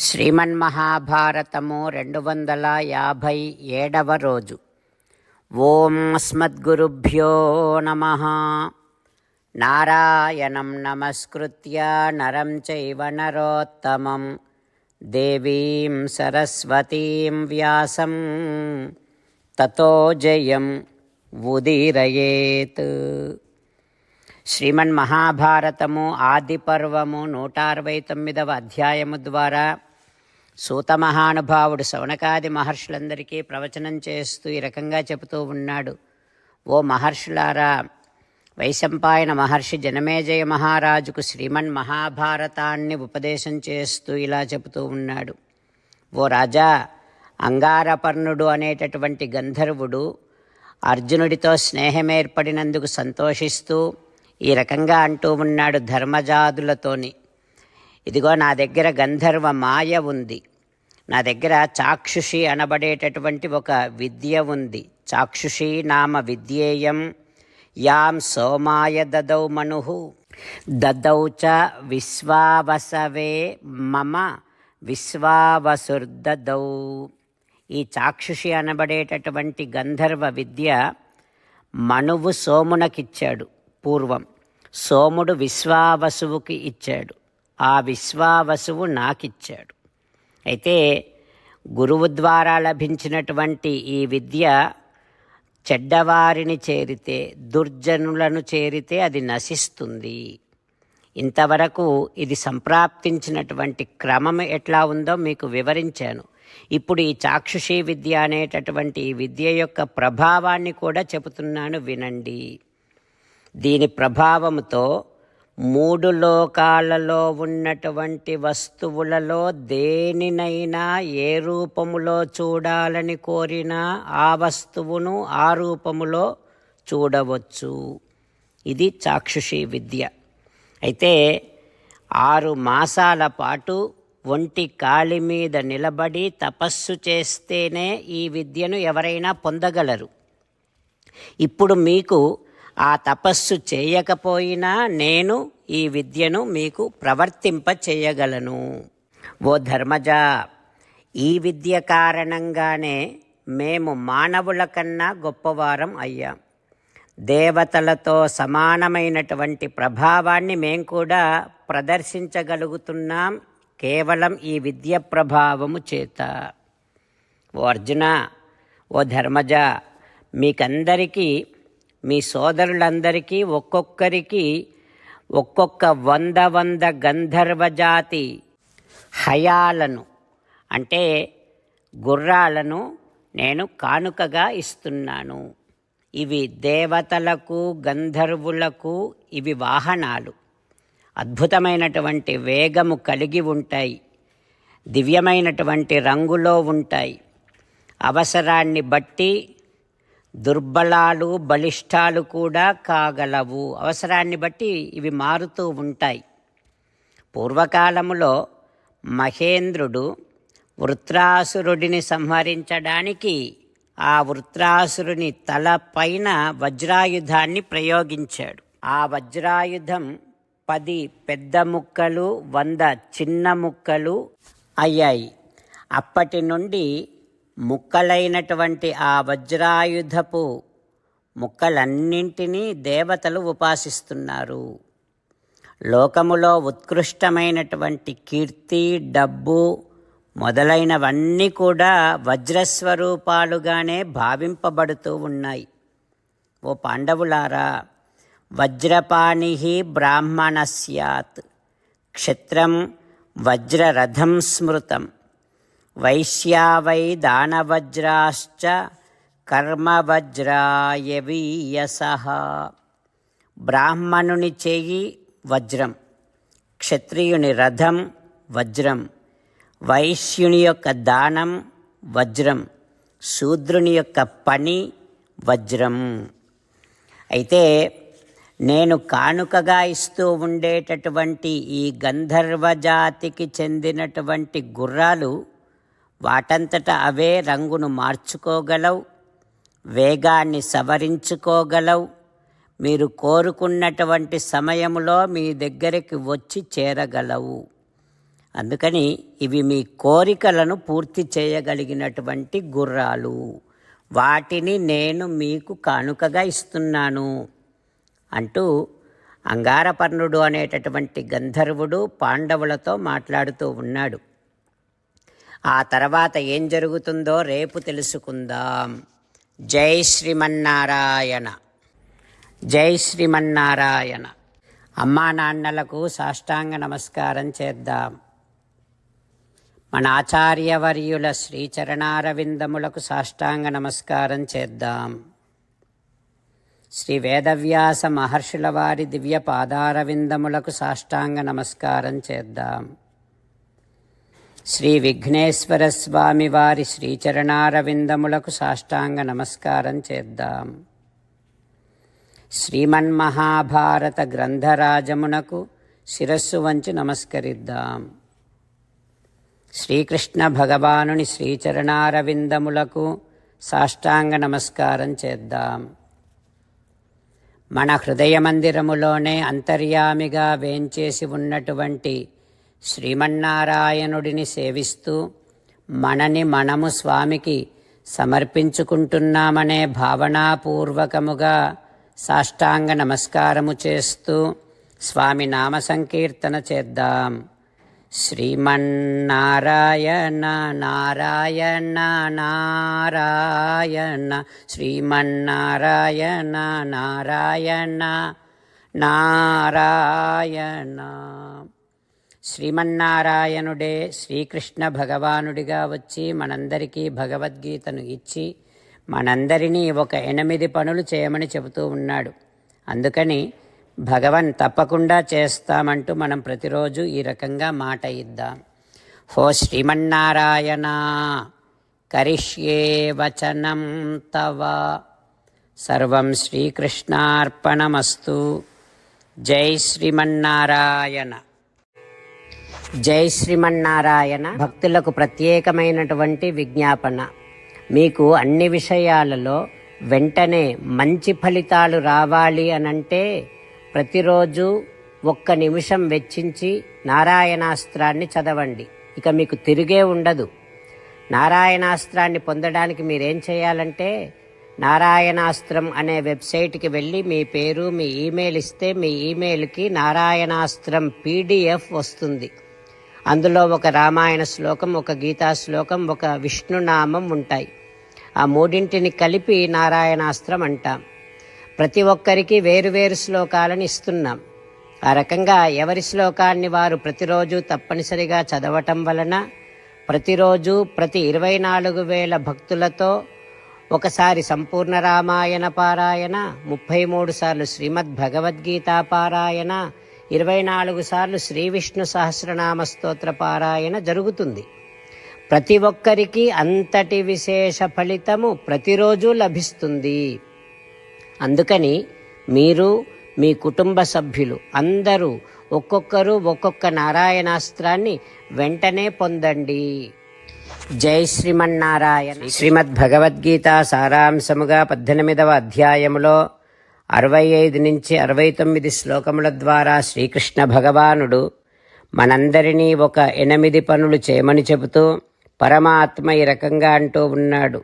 శ్రీమన్మహాభారతము 257వ రోజు. ఓం అస్మద్గురుభ్యో నమః. నారాయణం నమస్కృత్య నరం చైవ నరోత్తమం దేవీం సరస్వతీం వ్యాసం తతో జయం ఉదీరయేత్. శ్రీమన్మహాభారతము ఆది పర్వము 169వ అధ్యాయము ద్వారా సూత మహానుభావుడు శౌనకాది మహర్షులందరికీ ప్రవచనం చేస్తూ ఈ రకంగా చెబుతూ ఉన్నాడు. ఓ మహర్షులారా, వైశంపాయన మహర్షి జనమేజయ మహారాజుకు శ్రీమన్మహాభారతాన్ని ఉపదేశం చేస్తూ ఇలా చెబుతూ ఉన్నాడు. ఓ రాజా, అంగారపర్ణుడు అనేటటువంటి గంధర్వుడు అర్జునుడితో స్నేహమేర్పడినందుకు సంతోషిస్తూ ఈ రకంగా అంటూ ఉన్నాడు ధర్మజాదులతోని. ఇదిగో, నా దగ్గర గంధర్వ మాయ ఉంది, నా దగ్గర చాక్షుషి అనబడేటటువంటి ఒక విద్య ఉంది. చాక్షుషి నామ విద్యేయం యాం సోమాయ దదౌ మనుః దదౌ చ విశ్వావసవే మమ విశ్వావసుర్దదౌ. ఈ చాక్షుషి అనబడేటటువంటి గంధర్వ విద్య మనువు సోమునకిచ్చాడు. పూర్వం సోముడు విశ్వావసువుకి ఇచ్చాడు, ఆ విశ్వావసువు నాకిచ్చాడు. అయితే గురువు ద్వారా లభించినటువంటి ఈ విద్య చెడ్డవారిని చేరితే, దుర్జనులను చేరితే అది నశిస్తుంది. ఇంతవరకు ఇది సంప్రాప్తించినటువంటి క్రమం ఎట్లా ఉందో మీకు వివరించాను. ఇప్పుడు ఈ చాక్షుషీ విద్య అనేటటువంటి ఈ విద్య యొక్క ప్రభావాన్ని కూడా చెబుతున్నాను, వినండి. దీని ప్రభావంతో 3 లోకాలలో ఉన్నటువంటి వస్తువులలో దేనినైనా ఏ రూపములో చూడాలని కోరినా ఆ వస్తువును ఆ రూపములో చూడవచ్చు. ఇది చాక్షుషీ విద్య. అయితే 6 మాసాల పాటు ఒంటి కాలి మీద నిలబడి తపస్సు చేస్తేనే ఈ విద్యను ఎవరైనా పొందగలరు. ఇప్పుడు మీకు ఆ తపస్సు చేయకపోయినా నేను ఈ విద్యను మీకు ప్రవర్తింప చేయగలను. ఓ ధర్మజా, ఈ విద్య కారణంగానే మేము మానవుల కన్నా గొప్పవారం అయ్యాం. దేవతలతో సమానమైనటువంటి ప్రభావాన్ని మేము కూడా ప్రదర్శించగలుగుతున్నాం కేవలం ఈ విద్య ప్రభావము చేత. ఓ అర్జున, ఓ ధర్మజ, మీకందరికీ, మీ సోదరులందరికీ ఒక్కొక్కరికి ఒక్కొక్క 100 గంధర్వజాతి హయాలను అంటే గుర్రాలను నేను కానుకగా ఇస్తున్నాను. ఇవి దేవతలకు గంధర్వులకు ఇవి వాహనాలు. అద్భుతమైనటువంటి వేగము కలిగి ఉంటాయి, దివ్యమైనటువంటి రంగులో ఉంటాయి. అవసరాన్ని బట్టి దుర్బలాలు బలిష్టాలు కూడా కాగలవు. అవసరాన్ని బట్టి ఇవి మారుతూ ఉంటాయి. పూర్వకాలములో మహేంద్రుడు వృత్రాసురుడిని సంహరించడానికి ఆ వృత్రాసురుని తల పైన వజ్రాయుధాన్ని ప్రయోగించాడు. ఆ వజ్రాయుధం 10 పెద్ద ముక్కలు, 100 చిన్న ముక్కలు అయ్యాయి. అప్పటి నుండి ముక్కలైనటువంటి ఆ వజ్రాయుధపు ముక్కలన్నింటినీ దేవతలు ఉపాసిస్తున్నారు. లోకములో ఉత్కృష్టమైనటువంటి కీర్తి, డబ్బు మొదలైనవన్నీ కూడా వజ్రస్వరూపాలుగానే భావింపబడుతూ ఉన్నాయి. ఓ పాండవులారా, వజ్రపాణి బ్రాహ్మణ స్యాత్ క్షత్రం వజ్రరథం స్మృతం వైశ్యా వై దానవజ్రాశ్చ కర్మవజ్రాయవీయసః. బ్రాహ్మణుని చేయి వజ్రం, క్షత్రియుని రథం వజ్రం, వైశ్యుని యొక్క దానం వజ్రం, శూద్రుని యొక్క పని వజ్రం. అయితే నేను కానుకగా ఇస్తూ ఉండేటటువంటి ఈ గంధర్వ జాతికి చెందినటువంటి గుర్రాలు వాటంతట అవే రంగును మార్చుకోగలవు, వేగాన్ని సవరించుకోగలవు. మీరు కోరుకున్నటువంటి సమయంలో మీ దగ్గరికి వచ్చి చేరగలవు. అందుకని ఇవి మీ కోరికలను పూర్తి చేయగలిగినటువంటి గుర్రాలు, వాటిని నేను మీకు కానుకగా ఇస్తున్నాను అంటూ అంగారపర్ణుడు అనేటటువంటి గంధర్వుడు పాండవులతో మాట్లాడుతూ ఉన్నాడు. ఆ తర్వాత ఏం జరుగుతుందో రేపు తెలుసుకుందాం. జై శ్రీమన్నారాయణ. జై శ్రీమన్నారాయణ. అమ్మా నాన్నలకు సాష్టాంగ నమస్కారం చేద్దాం. మన ఆచార్యవర్యుల శ్రీచరణారవిందములకు సాష్టాంగ నమస్కారం చేద్దాం. శ్రీ వేదవ్యాస మహర్షుల వారి దివ్య పాదారవిందములకు సాష్టాంగ నమస్కారం చేద్దాం. శ్రీ విఘ్నేశ్వర స్వామి వారి శ్రీచరణారవిందములకు సాష్టాంగ నమస్కారం చేద్దాం. శ్రీమన్మహాభారత గ్రంథరాజమునకు శిరస్సు వంచి నమస్కరిద్దాం. శ్రీకృష్ణ భగవానుని శ్రీచరణారవిందములకు సాష్టాంగ నమస్కారం చేద్దాం. మన హృదయ మందిరములోనే అంతర్యామిగా వేంచేసి ఉన్నటువంటి శ్రీమన్నారాయణుడిని సేవిస్తూ మనని మనము స్వామికి సమర్పించుకుంటున్నామనే భావనాపూర్వకముగా సాష్టాంగ నమస్కారము చేస్తూ స్వామి నామ సంకీర్తన చేద్దాం. శ్రీమన్నారాయణ నారాయణ నారాయణ, శ్రీమన్నారాయణ నారాయణ నారాయణ. శ్రీమన్నారాయణుడే శ్రీకృష్ణ భగవానుడిగా వచ్చి మనందరికీ భగవద్గీతను ఇచ్చి మనందరినీ ఒక 8 పనులు చేయమని చెబుతూ ఉన్నాడు. అందుకని భగవన్ తప్పకుండా చేస్తామంటూ మనం ప్రతిరోజు ఈ రకంగా మాట ఇద్దాం. హో శ్రీమన్నారాయణ కరిష్యే వచనం తవ, సర్వం శ్రీకృష్ణార్పణమస్తు. జై శ్రీమన్నారాయణ. జై శ్రీమన్నారాయణ. భక్తులకు ప్రత్యేకమైనటువంటి విజ్ఞాపన. మీకు అన్ని విషయాలలో వెంటనే మంచి ఫలితాలు రావాలి అనంటే ప్రతిరోజు 1 నిమిషం వెచ్చించి నారాయణాస్త్రాన్ని చదవండి. ఇక మీకు తిరిగే ఉండదు. నారాయణాస్త్రాన్ని పొందడానికి మీరేం చేయాలంటే నారాయణాస్త్రం అనే వెబ్సైట్కి వెళ్ళి మీ పేరు, మీ ఈమెయిల్ ఇస్తే మీ ఈమెయిల్కి నారాయణాస్త్రం PDF వస్తుంది. అందులో ఒక రామాయణ శ్లోకం, ఒక గీతా శ్లోకం, ఒక విష్ణునామం ఉంటాయి. ఆ 3 కలిపి నారాయణాస్త్రం అంటాం. ప్రతి ఒక్కరికి వేరువేరు శ్లోకాలను ఇస్తున్నాం. ఆ రకంగా ఎవరి శ్లోకాన్ని వారు ప్రతిరోజు తప్పనిసరిగా చదవటం వలన ప్రతిరోజు ప్రతి 24,000 భక్తులతో ఒకసారి సంపూర్ణ రామాయణ పారాయణ, 33 సార్లు శ్రీమద్ భగవద్గీత పారాయణ, 24 సార్లు శ్రీ విష్ణు సహస్రనామ స్తోత్ర పారాయణ జరుగుతుంది. ప్రతి ఒక్కరికి అంతటి విశేష ఫలితము ప్రతిరోజు లభిస్తుంది. అందుకని మీరు, మీ కుటుంబ సభ్యులు అందరూ ఒక్కొక్కరు ఒక్కొక్క నారాయణాస్త్రాన్ని వెంటనే పొందండి. జై శ్రీమన్నారాయణ. శ్రీమద్ భగవద్గీత సారాంశముగా 18వ అధ్యాయములో 65 నుంచి 69 శ్లోకముల ద్వారా శ్రీకృష్ణ భగవానుడు మనందరినీ ఒక 8 పనులు చేయమని చెబుతూ పరమాత్మ ఈ రకంగా అంటూ ఉన్నాడు.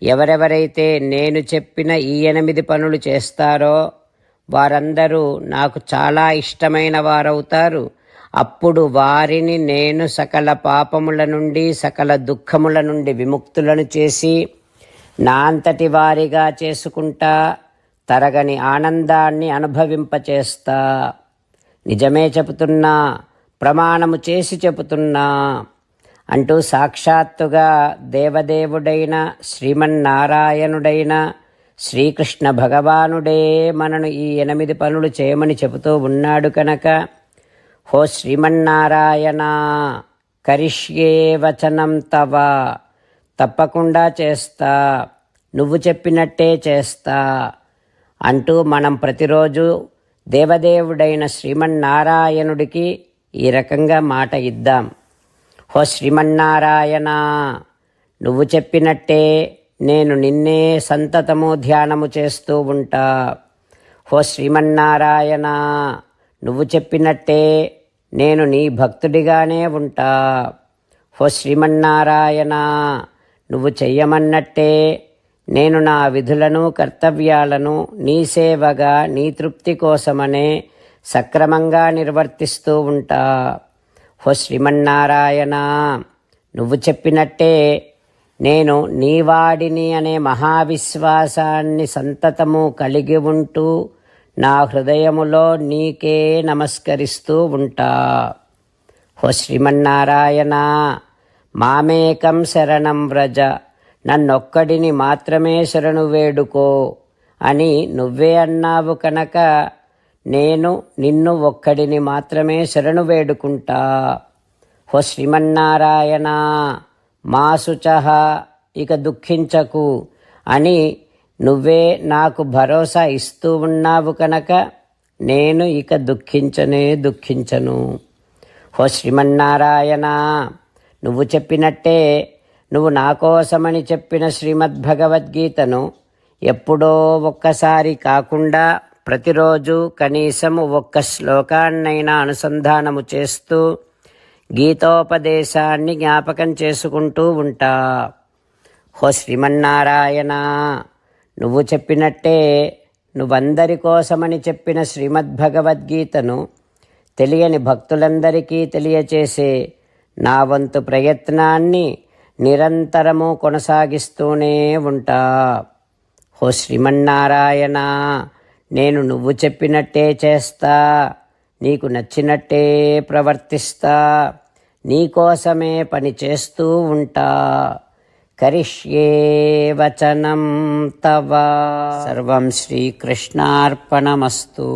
ఎవరెవరైతే నేను చెప్పిన ఈ 8 పనులు చేస్తారో వారందరూ నాకు చాలా ఇష్టమైన వారవుతారు. అప్పుడు వారిని నేను సకల పాపముల నుండి, సకల దుఃఖముల నుండి విముక్తులను చేసి నా అంతటి వారిగా చేసుకుంటా, తరగని ఆనందాన్ని అనుభవింపచేస్తా. నిజమే చెబుతున్నా, ప్రమాణము చేసి చెబుతున్నా అంటూ సాక్షాత్తుగా దేవదేవుడైన శ్రీమన్నారాయణుడైన శ్రీకృష్ణ భగవానుడే మనను ఈ 8 పనులు చేయమని చెబుతూ ఉన్నాడు కనుక హో శ్రీమన్నారాయణ కరిష్యే వచనం తవ, తప్పకుండా చేస్తా, నువ్వు చెప్పినట్టే చేస్తా అంటూ మనం ప్రతిరోజు దేవదేవుడైన శ్రీమన్నారాయణుడికి ఈ రకంగా మాట ఇద్దాం. హో శ్రీమన్నారాయణ, నువ్వు చెప్పినట్టే నేను నిన్నే సంతతము ధ్యానము చేస్తూ ఉంటా. హో శ్రీమన్నారాయణ, నువ్వు చెప్పినట్టే నేను నీ భక్తుడిగానే ఉంటా. ఓ శ్రీమన్నారాయణ, నువ్వు చెయ్యమన్నట్టే నేను నా విధులను కర్తవ్యాలను నీ సేవగా నీ తృప్తి కోసమనే సక్రమంగా నిర్వర్తిస్తూ ఉంటా. ఓ శ్రీమన్నారాయణ, నువ్వు చెప్పినట్టే నేను నీవాడిని అనే మహావిశ్వాసాన్ని సంతతము కలిగి ఉంటూ నా హృదయములో నీకే నమస్కరిస్తూ ఉంటా. ఓ శ్రీమన్నారాయణ, మామేకం శరణం వ్రజ, నన్నొక్కడిని మాత్రమే శరణు వేడుకో అని నువ్వే అన్నావు కనుక నేను నిన్ను ఒక్కడిని మాత్రమే శరణు వేడుకుంటా. ఓ శ్రీమన్నారాయణ, మా శుచః, ఇక దుఃఖించకు అని నువ్వే నాకు భరోసా ఇస్తూ ఉన్నావు కనుక నేను ఇక దుఃఖించను. ఓ శ్రీమన్నారాయణ, నువ్వు చెప్పినట్టే నువ్వు నా కోసమని చెప్పిన శ్రీమద్భగవద్గీతను ఎప్పుడో ఒక్కసారి కాకుండా ప్రతిరోజు కనీసము ఒక్క శ్లోకాన్నైనా అనుసంధానము చేస్తూ గీతోపదేశాన్ని జ్ఞాపకం చేసుకుంటూ ఉంటా. ఓ శ్రీమన్నారాయణ, నువ్వు చెప్పినట్టే నువ్వందరి కోసమని చెప్పిన శ్రీమద్భగవద్గీతను తెలియని భక్తులందరికీ తెలియచేసే నా వంతు ప్రయత్నాన్ని నిరంతరము కొనసాగిస్తూనే ఉంటా. ఓ శ్రీమన్నారాయణ, నేను నువ్వు చెప్పినట్టే చేస్తా, నీకు నచ్చినట్టే ప్రవర్తిస్తా, నీకోసమే పని చేస్తూ ఉంటా. కరిష్యే వచనం తవ. సర్వం శ్రీకృష్ణార్పణమస్తు.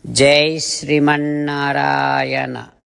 జై శ్రీమన్నారాయణ.